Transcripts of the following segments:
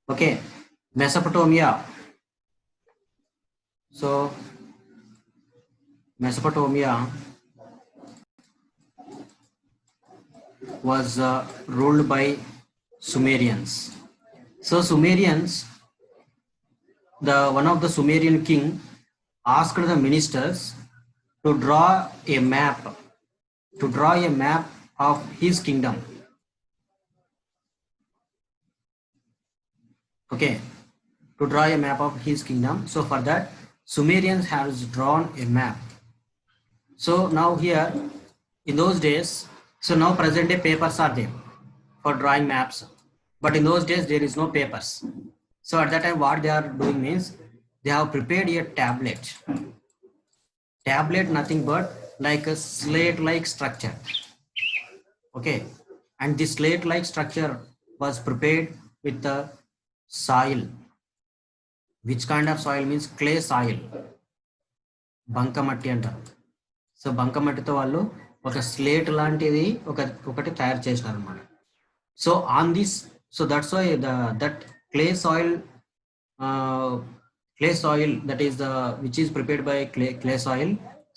Okay, Mesopotamia. So Mesopotamia was ruled by Sumerians. So Sumerians, the one of the Sumerian king asked the ministers to draw a map, of his kingdom. Okay, to draw a map of his kingdom. So for that, Sumerians has drawn a map. So now here, in those days, so now present day papers are there for drawing maps, but in those days there is no papers. So at that time, what they are doing means they have prepared a tablet. Tablet, nothing but like a slate-like structure. Okay, and this slate-like structure was prepared with the soil. Which kind of soil means clay soil, బంకమట్టి అంటారు. So బంకమట్టితో వాళ్ళు ఒక slate లాంటిది ఒకటి తయారు చేసినారు అన్నమాట. So on this, so that's why that clay soil, that is the which is prepared by clay soil.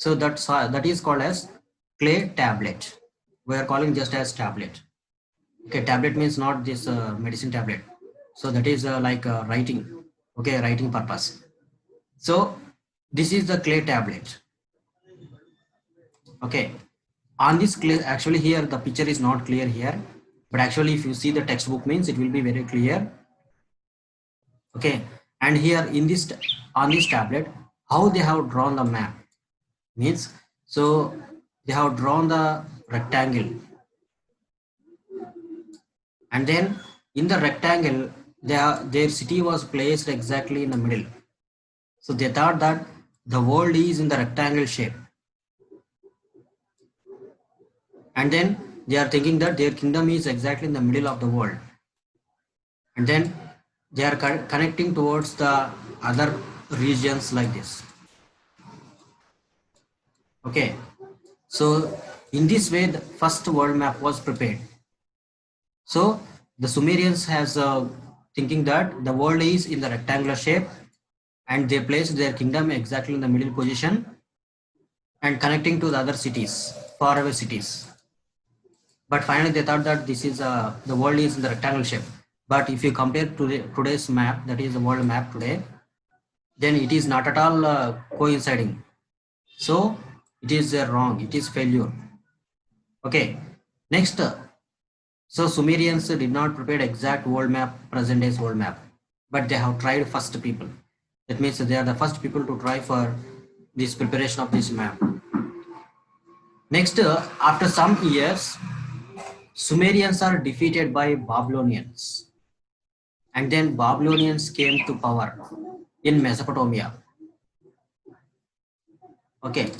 So that is called as clay tablet. We are calling just as tablet. Okay, tablet means not this medicine tablet. So that is like writing. Okay, writing purpose. So this is the clay tablet. Okay, on this clay, actually here the picture is not clear here, but actually if you see the textbook means it will be very clear. Okay, and here in this, on this tablet, how they have drawn the map means, so they have drawn the rectangle, and then in the rectangle their city was placed exactly in the middle. So they thought that the world is in the rectangle shape, and then they are thinking that their kingdom is exactly in the middle of the world, and then they are connecting towards the other regions like this. Okay, so in this way the first world map was prepared. So the Sumerians has thinking that the world is in the rectangular shape, and they placed their kingdom exactly in the middle position and connecting to the other cities, faraway cities. But finally they thought that this is the world is in the rectangle shape. But if you compare to today's map, that is the world map today, then it is not at all coinciding. So it is wrong, it is failure. Okay, next, so Sumerians did not prepare exact world map, present day's world map, but they have tried first people. That means they are the first people to try for this preparation of this map. Next, after some years, Sumerians are defeated by Babylonians, and then Babylonians came to power in Mesopotamia. Okay,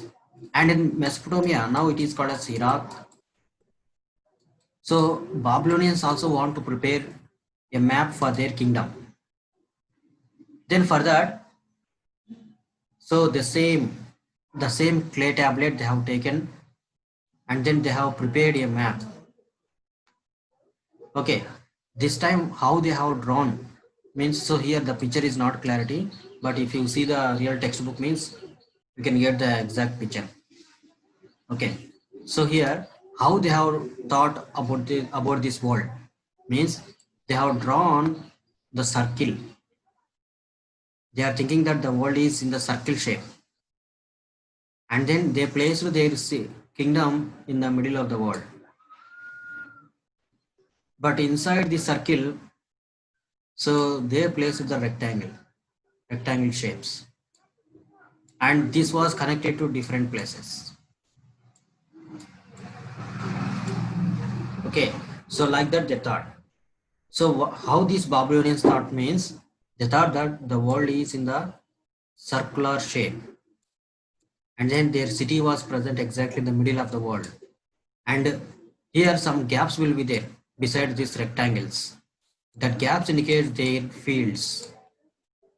and in Mesopotamia now it is called as Iraq. So Babylonians also want to prepare a map for their kingdom. Then for that, so the same clay tablet they have taken, and then they have prepared a map. Okay, this time how they have drawn means, so here the picture is not clarity, but if you see the real textbook means you can get the exact picture. Okay, so here how they have thought about this world means, they have drawn the circle. They are thinking that the world is in the circle shape, and then they placed their kingdom in the middle of the world. But inside the circle, so they placed the rectangle shapes, and this was connected to different places. Okay, so like that they thought. So how these Babylonians thought means, they thought that the world is in the circular shape, and then their city was present exactly in the middle of the world, and here some gaps will be there beside these rectangles. That gaps indicate their fields.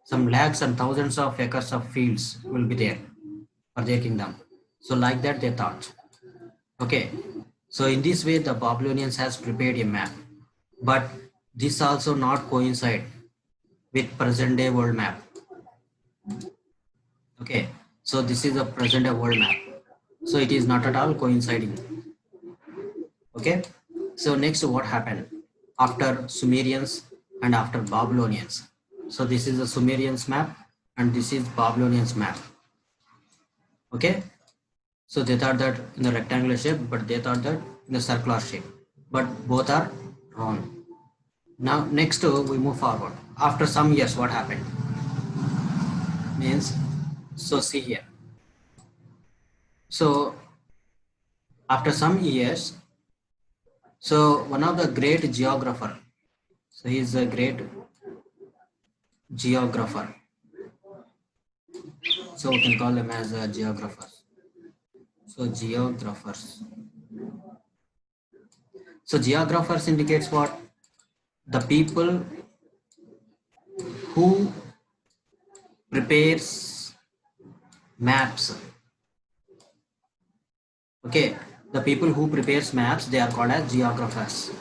Some lakhs and thousands of acres of fields will be there for their kingdom. So like that they thought. Okay, so in this way the Babylonians has prepared a map, but this also not coincide with present day world map. Okay, so this is a present day world map. So it is not at all coinciding. Okay, so next what happened after Sumerians and after Babylonians? So this is the Sumerians map and this is Babylonians map. Okay, so they thought that in the rectangular shape, but they thought that in the circular shape, but both are wrong. Now next we move forward. After some years, what happened? Means, so see here. So after some years, so one of the great geographer, so he is a great geographer. So we can call them as geographers. So geographers. So geographers indicates what? The people who prepares maps. Okay, the people who prepares maps, they are called as geographers.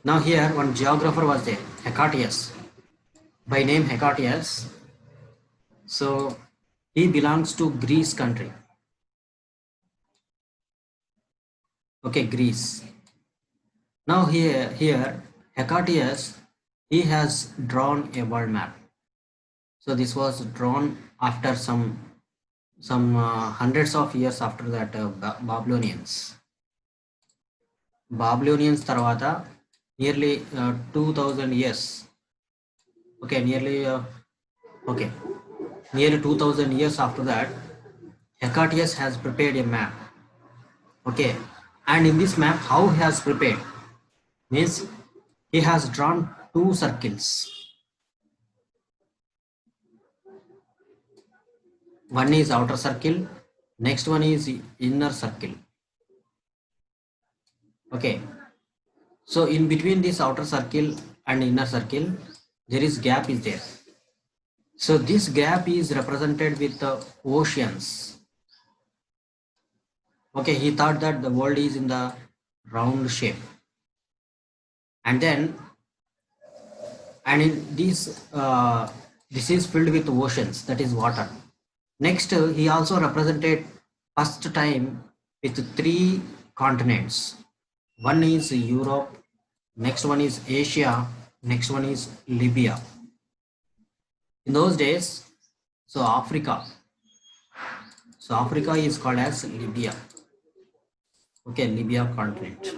Now here one geographer was there, Hecataeus, by name Hecataeus. So he belongs to Greece country. Okay, Greece. Now here Hecataeus, he has drawn a world map. So this was drawn after some hundreds of years after that Babylonians. Babylonians tarvata nearly 2000 years. Okay, nearly 2000 years after that, Hecataeus has prepared a map. Okay, and in this map, how he has prepared means he has drawn two circles. One is outer circle, next one is inner circle. Okay, so in between this outer circle and inner circle, there is gap is there. So this gap is represented with the oceans. Okay, he thought that the world is in the round shape, and then and in this is filled with oceans, that is water. Next, he also represented first time with three continents. One is Europe, next one is Asia, next one is Libya. In those days, so Africa is called as Libya. Okay, Libya continent.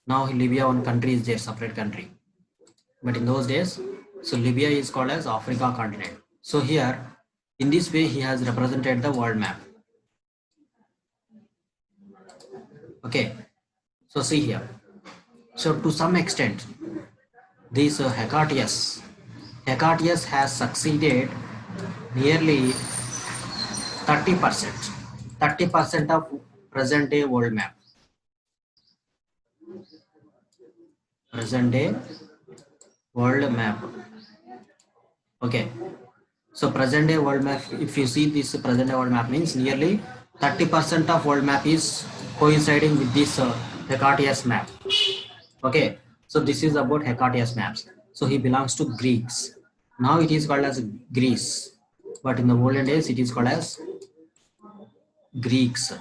Now Libya one country is there, separate country. But in those days, so Libya is called as Africa continent. So here, in this way, he has represented the world map. Okay, so see here. So to some extent, this Hecataeus has succeeded nearly 30% of present day world map. Present day world map. Okay, so present day world map, if you see this present day world map means nearly 30% of world map is coinciding with this Hecataeus map. Okay, so this is about Hecataeus maps. So he belongs to Greeks. Now it is called as Greece, but in the olden days it is called as Greeks.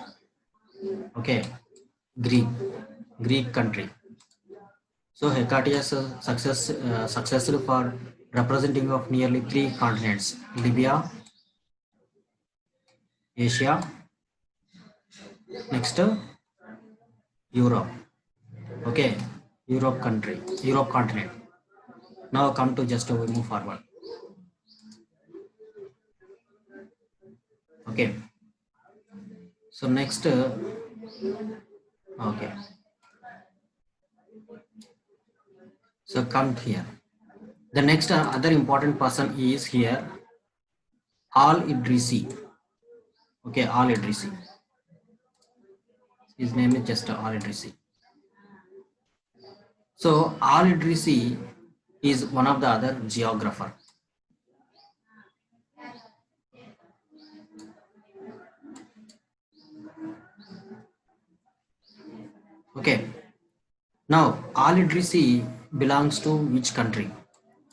Okay, Greek country. So Hecataeus successful for representing of nearly three continents: Libya, Asia, next Europe. Okay, Europe continent. Now come to just we move forward. Okay, so next okay, so come here. The next other important person is here Al-Idrisi. Okay, Al-Idrisi, his name is just Al-Idrisi. So Al-Idrisi is one of the other geographer. Okay, now Al-Idrisi belongs to which country?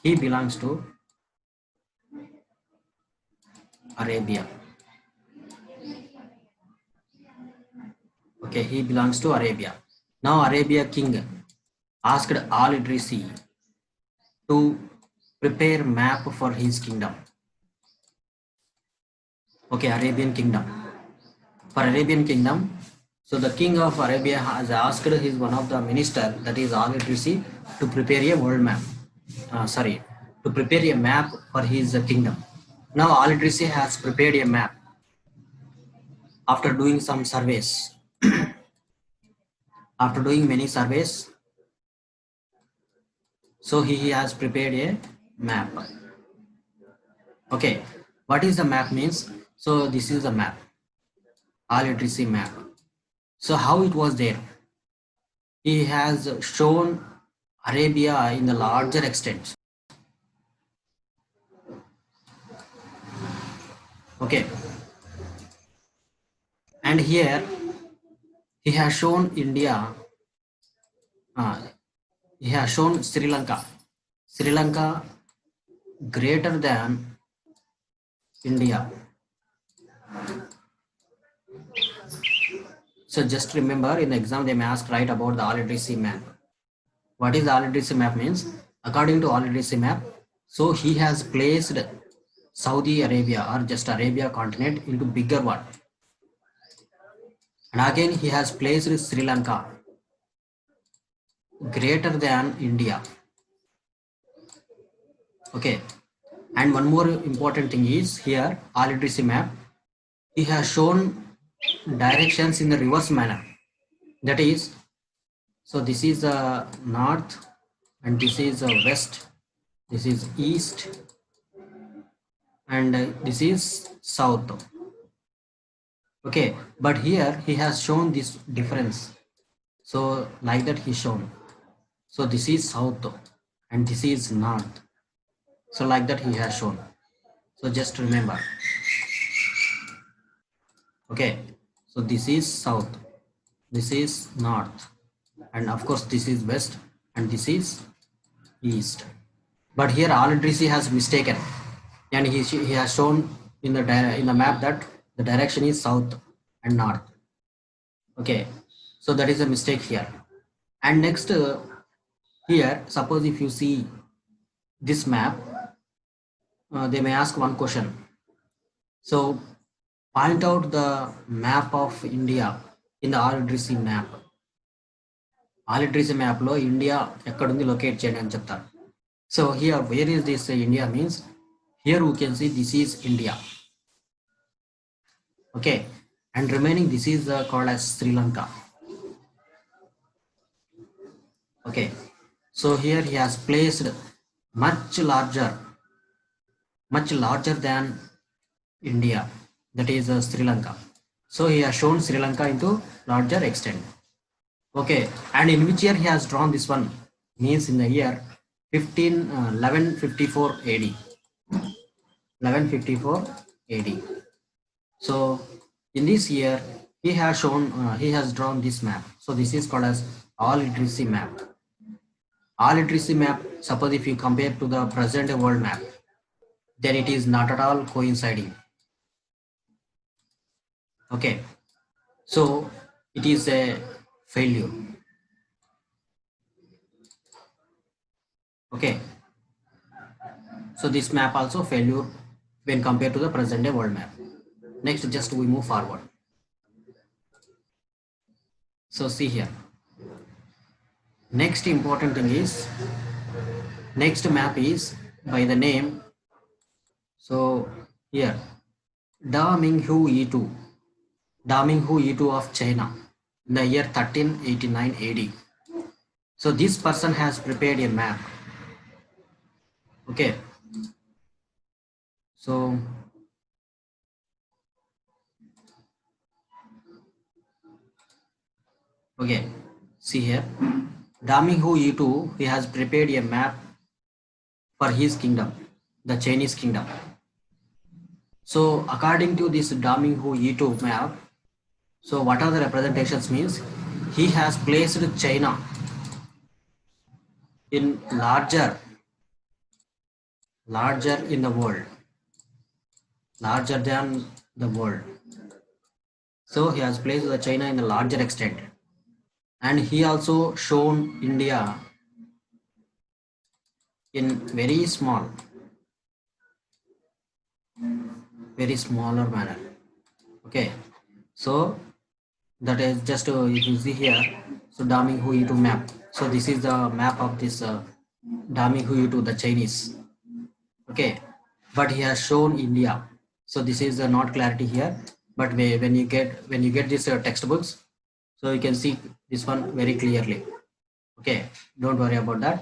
He belongs to Arabia. Okay, he belongs to Arabia. Now Arabia king asked Al-Idrisi to prepare map for his kingdom. Okay, Arabian kingdom. For Arabian kingdom, so the king of Arabia has asked his one of the minister, that is Al-Idrisi, to prepare a world map. To prepare a map for his kingdom. Now Al-Idrisi has prepared a map after doing some surveys. After doing many surveys, so he has prepared a map. Okay, what is the map means? So this is the map, Al-Idrisi map. So how it was there? He has shown Arabia in the larger extent. Okay, and here he has shown India. He has shown Sri Lanka. Sri Lanka greater than India. So just remember, in the exam they may ask write about the Al-Idrisi map. What is the Al-Idrisi map means? According to Al-Idrisi map, so he has placed Saudi Arabia or just Arabia continent into bigger one. And again he has placed Sri Lanka greater than India. Okay. And one more important thing is here, Al-Idrisi map, he has shown directions in the reverse manner. That is, so this is north and this is west, this is east and this is south. Okay, but here he has shown this difference. So like that he shown. So this is south and this is north. So like that he has shown. So just remember. Okay, so this is south, this is north, and of course this is west and this is east. But here Al-Idrisi has mistaken, and he has shown in the map that the direction is south and north. Okay, so that is a mistake here. And next here, suppose if you see this map, they may ask one question. So point out the map of India in the Al-Idrisi map. Al-Idrisi map lo India ekkadundi locate cheyandi ani cheptaru. So here where is this India means, here we can see this is India. Okay, and remaining this is called as Sri Lanka. Okay, so here he has placed much larger than India, that is Sri Lanka. So he has shown Sri Lanka into larger extent. Okay, and in which year he has drawn this one means in the year 1154 AD. 1154 AD. So in this year he has shown he has drawn this map. So this is called as Al-Idrisi map. Al-Idrisi map, suppose if you compare to the present world map, then it is not at all coinciding. Okay, so it is a failure. Okay, so this map also failure when compared to the present day world map. Next, just we move forward. So see here, next important thing is, next map is by the name, so here Da Minghu Yitu, Da Minghu Yitu of China in the year 1389 AD. So this person has prepared a map. Okay, so okay, see here, Da Minghu Yitu, he has prepared a map for his kingdom, the Chinese kingdom. So according to this Da Minghu Yitu map, so what are the representations means, he has placed China in larger larger in the world, larger than the world. So he has placed the China in a larger extent, and he also shown India in very smaller manner. Okay, so that is just if you see here, so Dami Huitu map. So this is the map of this Dami Huitu, the Chinese. Okay, but he has shown India. So this is not clarity here, but when you get this textbooks, so you can see this one very clearly. Okay, don't worry about that.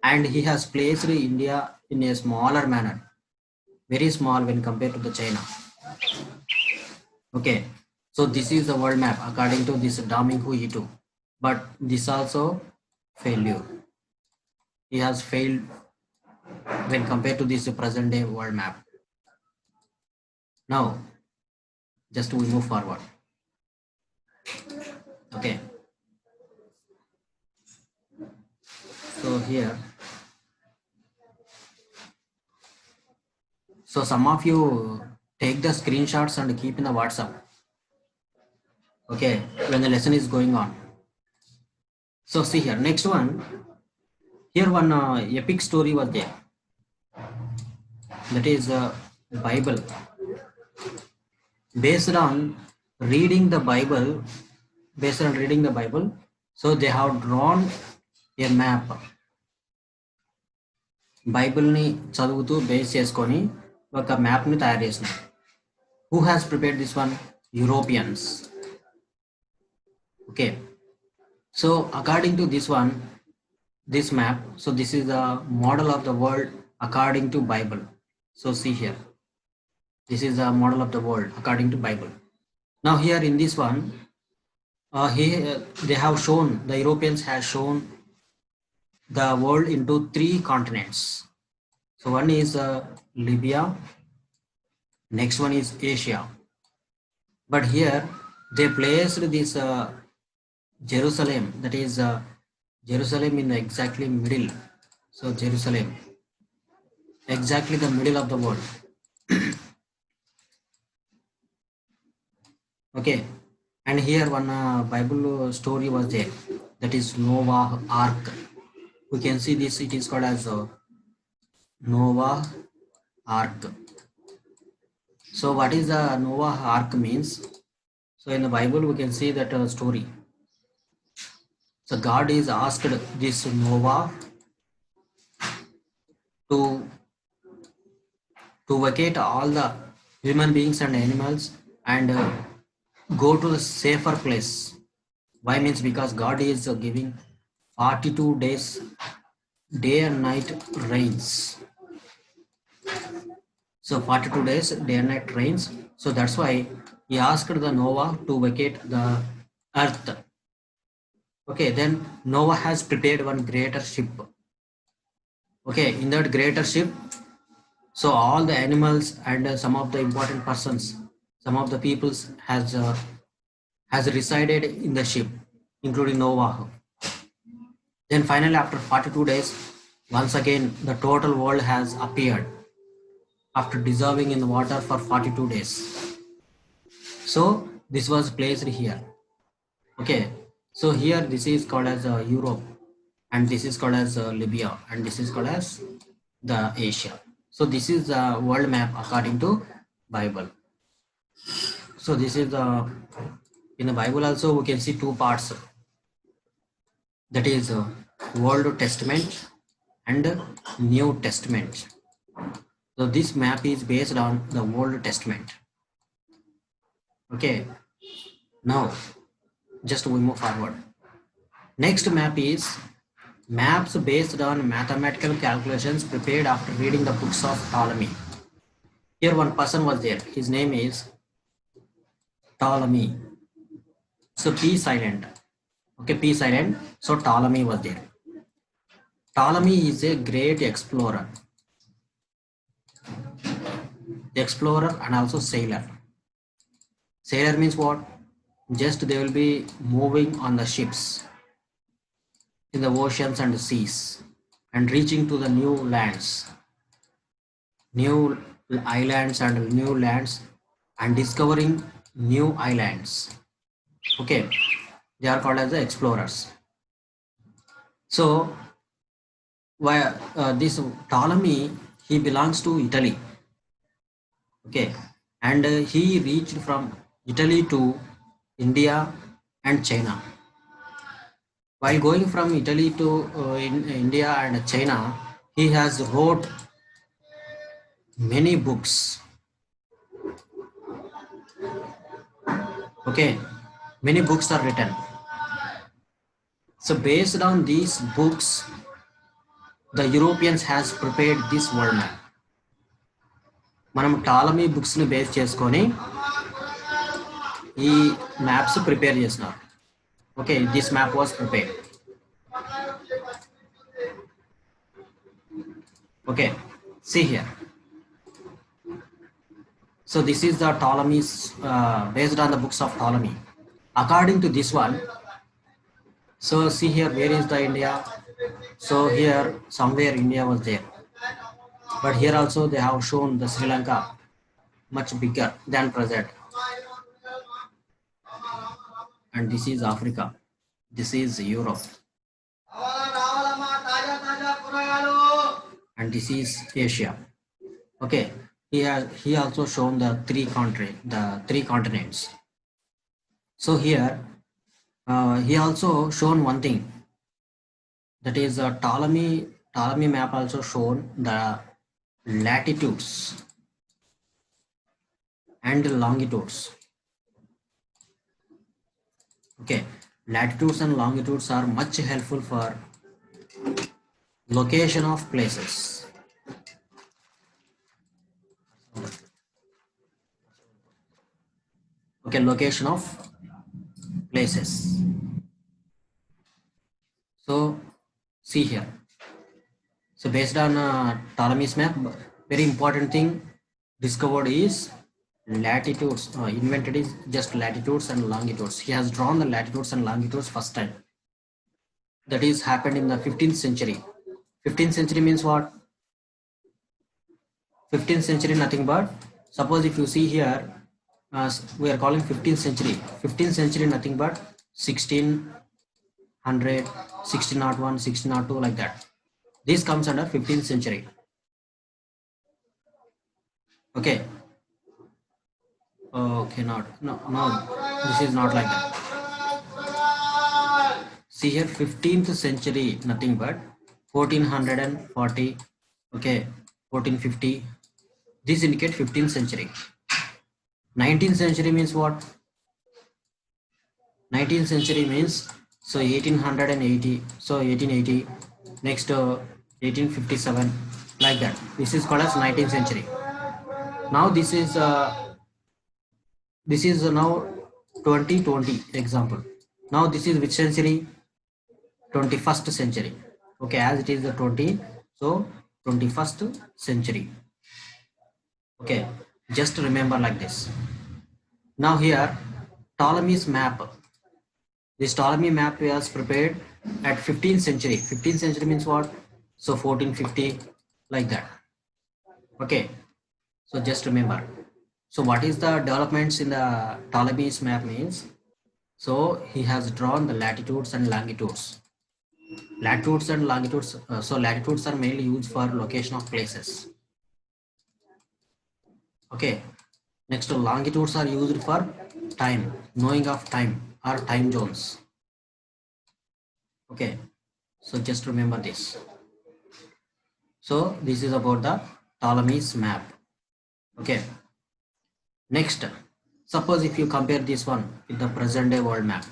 And he has placed India in a smaller manner, very small when compared to the China. Okay, so this is the world map according to this Damingu E2, but this also failure. He has failed when compared to this present day world map. Now, just we move forward. Okay, so here, so some of you take the screenshots and keep in the WhatsApp. Okay, when the lesson is going on. So see here, next one. Here one epic story was there. That is Bible. Based on reading the Bible, so they have drawn a map. బైబిల్ని చదువుతూ base చేసుకొని ఒక మ్యాప్ని తయారు చేసినారు. Who has prepared this one? Europeans. Okay, so according to this one, this map, so this is the model of the world according to Bible. So see here, this is the model of the world according to Bible. Now here in this one, they have shown, the Europeans have shown the world into 3 continents. So one is Libya, next one is Asia. But here they placed this Jerusalem, that is Jerusalem in the exactly middle. So Jerusalem, exactly the middle of the world. Okay, and here one Bible story was there, that is Noah Ark. We can see this, it is called as Noah Ark. So what is the Noah Ark means? So in the Bible we can see that story. So God is asked this Noah to vacate all the human beings and animals and go to a safer place. Why means because God is giving 42 days day and night rains. So 42 days day and night rains. So that's why he asked the Noah to vacate the earth. Okay, then Noah has prepared one greater ship. Okay, in that greater ship, so all the animals and some of the important persons, some of the peoples has resided in the ship, including Noah. Then finally after 42 days, once again the total world has appeared after dissolving in the water for 42 days. So this was placed here. Okay, so here this is called as Europe, and this is called as Libya, and this is called as the Asia. So this is the world map according to Bible. So this is the, in the Bible also we can see 2 parts, that is Old Testament and New Testament. So this map is based on the Old Testament. Okay, now just we move forward. Next map is maps based on mathematical calculations prepared after reading the books of Ptolemy. Here one person was there, his name is Ptolemy. So P silent. Okay, P silent. So Ptolemy was there. Ptolemy is a great explorer and also sailor. Sailor means what? Just they will be moving on the ships in the oceans and seas and reaching to the new lands. new islands and new lands and discovering new islands. Okay, they are called as the explorers. So why this Ptolemy, he belongs to Italy. Okay, and he reached from Italy to India and China. While going from Italy to in India and China, he has wrote many books. Okay, many books are written. So based on these books, the Europeans has prepared this world map. మనం Ptolemy books ని base చేసుకొని ఈ maps prepare చేసినారు. Okay, this map was prepared. Okay, see here. So this is the Ptolemy's based on the books of Ptolemy. According to this one, so see here, where is the India? So here somewhere India was there, but here also they have shown the Sri Lanka much bigger than present. And this is Africa, this is Europe, and this is Asia. Okay, he also shown the three continents. So here he also shown one thing, that is Ptolemy map also shown the latitudes and longitudes. Okay, latitudes and longitudes are much helpful for location of places. Okay, location of places. So see here, so based on Ptolemy's map, very important thing discovered is latitudes. Invented is just latitudes and longitudes. He has drawn the latitudes and longitudes first time. That is happened in the 15th century. 15th century means what? 15th century nothing but, suppose if you see here, we are calling 15th century. 15th century nothing but 1600, 1601, 1602, like that. This comes under 15th century. Okay. Okay, no, this is not like that. See here, 15th century nothing but 1440. Okay, 1450. This indicate 15th century. 19th century means what? 19th century means, so 1880, so 1880, next 1857, like that. This is called as 19th century. Now this is now 2020 example. Now this is which century? 21st century. Okay, as it is the 20, so 21st century. Okay, just remember like this. Now here Ptolemy's map. This Ptolemy map was prepared at 15th century. 15th century means what? So 1450, like that. Okay, so just remember. So what is the developments in the Ptolemy's map means? So he has drawn the latitudes and longitudes. Latitudes and longitudes, so latitudes are mainly used for location of places. Okay, next longitudes are used for time, knowing of time or time zones. Okay, so just remember this. So this is about the Ptolemy's map. Okay, next, suppose if you compare this one with the present day world map,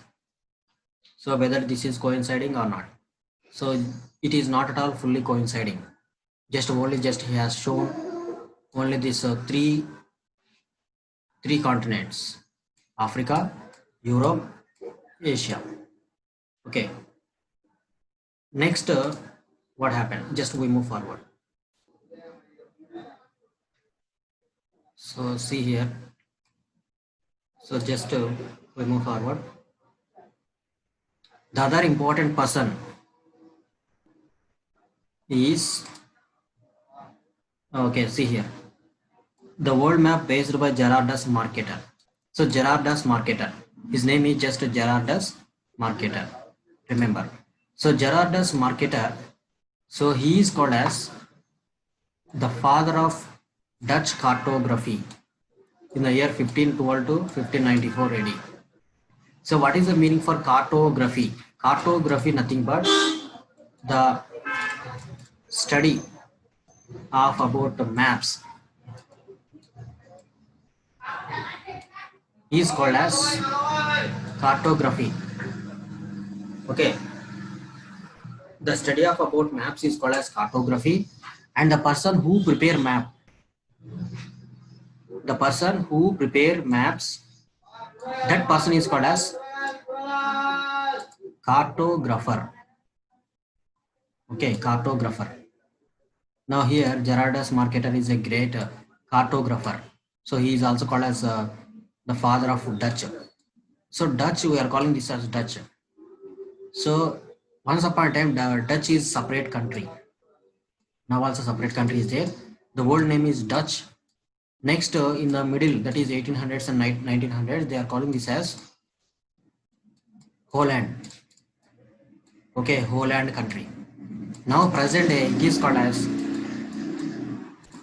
so whether this is coinciding or not. So it is not at all fully coinciding. Just he has shown only this three continents: Africa, Europe, Asia. Okay, next what happened? Just we move forward. So see here, so just we move forward. The other important person is Okay, see here. The world map based by Gerardus Marketer. So Gerardus Marketer. His name is just Gerardus Marketer. Remember. So Gerardus Marketer. So he is called as the father of Dutch cartography in the year 1512 to 1594 AD. So what is the meaning for cartography? Cartography nothing but the study of about the maps is called as cartography. Okay, the study of about maps is called as cartography, and the person who prepare maps, that person is called as cartographer. Okay, cartographer. Now here Gerardus Marketer is a great cartographer. So he is also called as the father of Dutch. So Dutch, we are calling this as Dutch. So once upon a time, the Dutch is separate country. Now also separate country is there. The old name is Dutch. Next, in the middle, that is 1800s and 1900s, they are calling this as Holland. Okay, Holland country. Now present day it is called as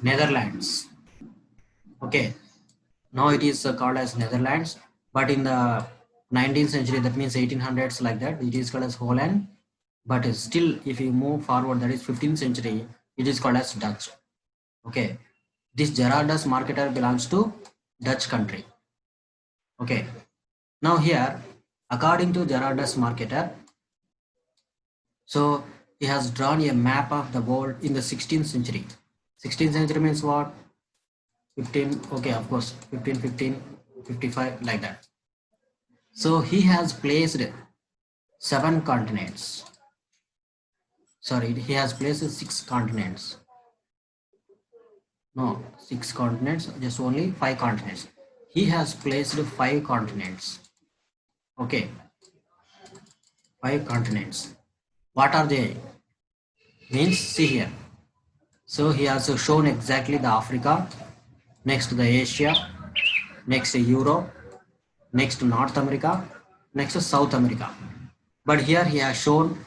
Netherlands. Okay, now it is called as Netherlands, but in the 19th century, that means 1800s, like that, it is called as Holland. But still, if you move forward, that is 15th century, it is called as Dutch. Okay, this Gerardus Marketer belongs to Dutch country. Okay, now here, according to Gerardus Marketer, so he has drawn a map of the world in the 16th century. 16th century means what? 15, okay, of course, 15, 15, 55, like that. So he has placed 7 continents. Sorry, he has placed 6 continents. No, 6 continents, just only 5 continents. He has placed 5 continents. Okay, 5 continents. What are they? Means, see here. So he has shown exactly the Africa, next the Asia, next Europe, next North America, next South America. But here he has shown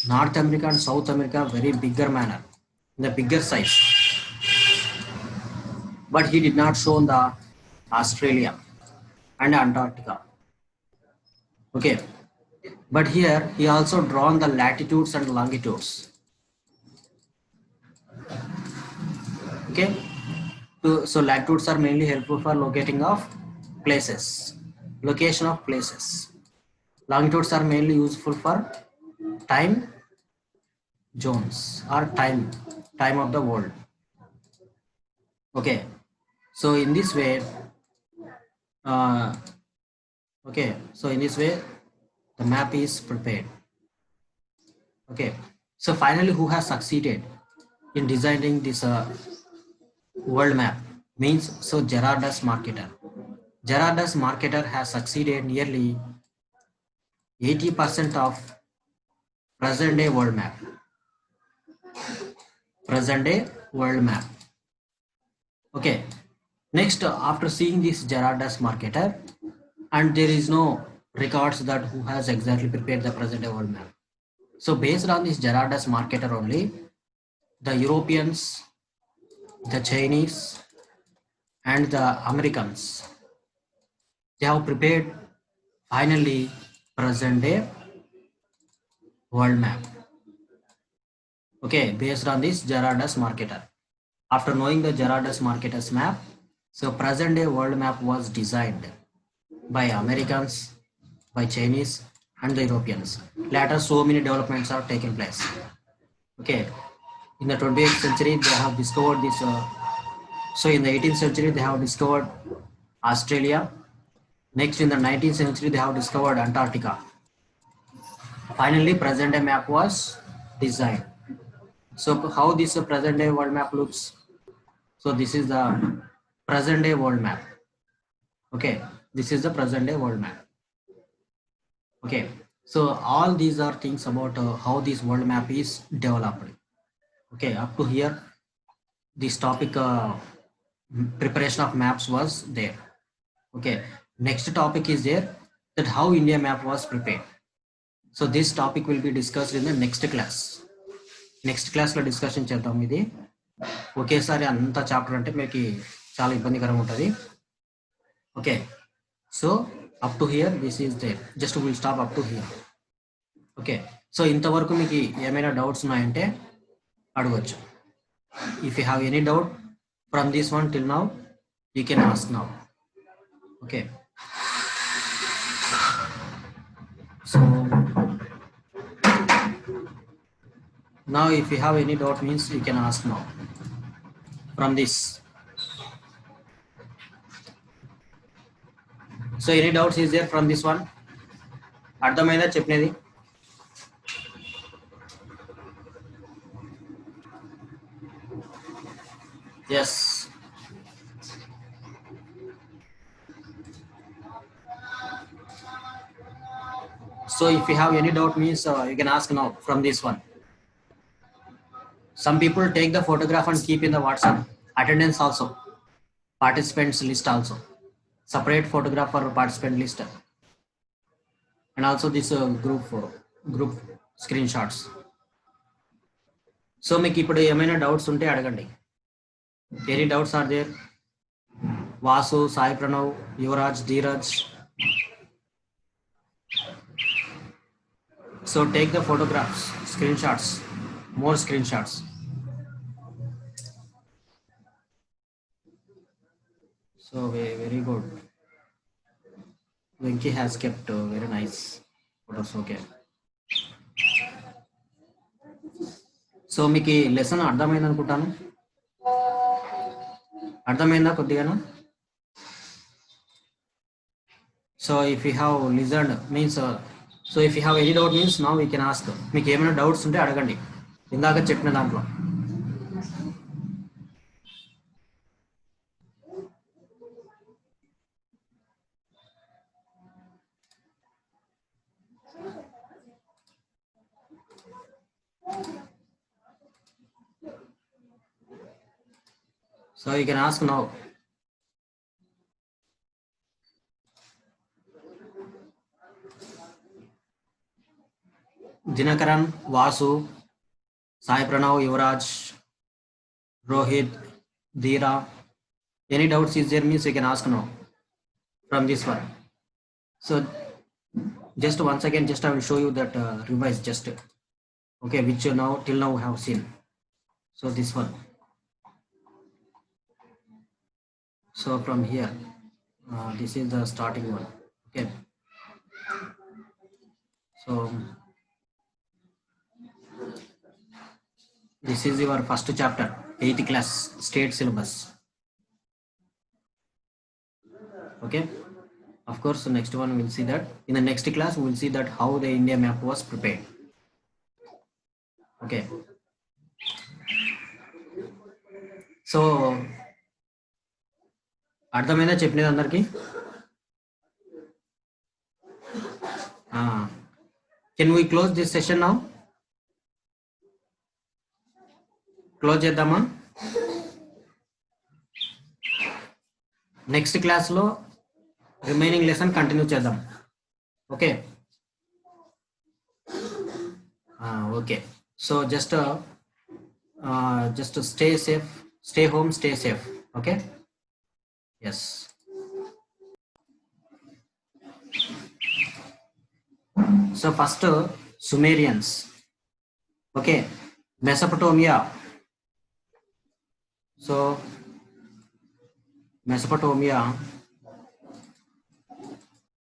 North America and South America very bigger manner, in the bigger size. But he did not show the Australia and Antarctica. Okay. But here he also drawn the latitudes and longitudes. Okay. So latitudes are mainly helpful for locating of places, location of places. Longitudes are mainly useful for time zones or time of the world. Okay, so in this way, uh, okay, so in this way, the map is prepared. Okay, so finally, who has succeeded in designing this world map? Means, so Gerardus Marketer. Gerardus Marketer has succeeded nearly 80% of present day world map. Present day world map. Okay, next, after seeing this Gerardus Marketer, and there is no records that who has exactly prepared the present day world map. So based on this Gerardus Marketer only, the Europeans, the Chinese, and the Americans, they have prepared finally present day world map. Okay, based on this Gerardus Marketer. After knowing the Gerardus Marketer's map, so present day world map was designed by Americans, by Chinese, and the Europeans. Later, so many developments are taking place. Okay, in the 20th century, they have discovered this. So in the 18th century, they have discovered Australia. Next, in the 19th century, they have discovered Antarctica. Finally, present day map was designed. So how this present day world map looks? So this is the present day world map. Okay, this is the present day world map. Okay, so all these are things about how this world map is developed. Okay, up to here this topic preparation of maps was there. Okay, next topic is there, that how India map was prepared. So this topic will be discussed in the next class. Next క్లాస్లో discussion చేద్దాం. ఇది ఒకేసారి అంత chapter అంటే మీకు చాలా ఇబ్బందికరంగా ఉంటుంది. Okay, so up to here this is there, just will stop up to here. Okay, so ఇంతవరకు మీకు ఏమైనా డౌట్స్ ఉన్నాయంటే అడగచ్చు. If you have any doubt from this one till now you can ask now. Okay, so now if you have any doubt means you can ask now from this. So any doubts is there from this one? అర్థమైందా చెప్పినది? yes. So if you have any doubt means you can ask now from this one. Some people take the photograph and keep in the WhatsApp attendance also, participants list also, separate photograph for participant list, and also this group screenshots. So మీకు ఇప్పుడు ఏమైనా doubts ఉంటే అడగండి. Any doubts are there? Vasu, Sai Pranav, Yuvraj, Dheeraj. So take the photographs, screenshots, more screenshots. So very good. Venki has kept very nice photos. Okay. So మీకు ఈ lesson అర్థమైంది అనుకుంటాను. అర్థమైందా కొద్దిగానా? So if you have listened means, so if you have any doubt means now we can ask. మీకు ఏమైనా doubts ఉంటే అడగండి ఇందాక చెప్పిన దాంట్లో. So you can ask now. Dinakaran, Vasu, Sai Pranav, Yuvraj, Rohit, Dheera. Any doubts is there means you can ask now from this one. So just once again, just I will show you that revise just. Okay, which you now till now have seen. So this one. So from here, this is the starting one. Okay. So this is your first chapter, 8th class, state syllabus. Okay. Of course, the next one we'll see that. In the next class, we will see that how the India map was prepared. Okay. So అర్థమైందా చెప్పినది అందరికి? Can we close this session now? Close చేద్దామా? Next క్లాస్లో remaining lesson continue చేద్దాం. Okay. Okay, so just stay safe, stay home, stay safe. Okay. Yes. So first Sumerians. Okay. Mesopotamia. So Mesopotamia